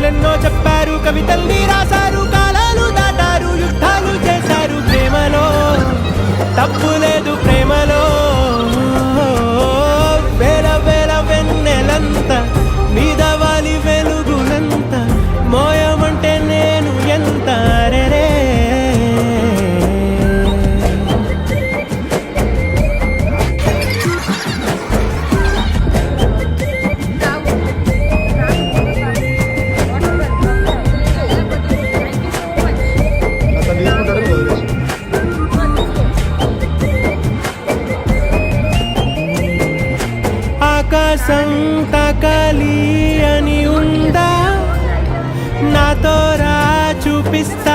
కథలెన్నో చెప్పారు, కవితల్ని రాశారు, కాలాలు దాటారు, యుద్ధాలు చేశారు. ప్రేమలో తప్పు లేదు, ప్రేమలో వేల వేల వెన్నెలంత మీద వాలి వెలుగులంత మోయమంటే నేను ఎంత రే. ఆకాశం తాకాలి అని ఉందా, నాతో రా చూపిస్తా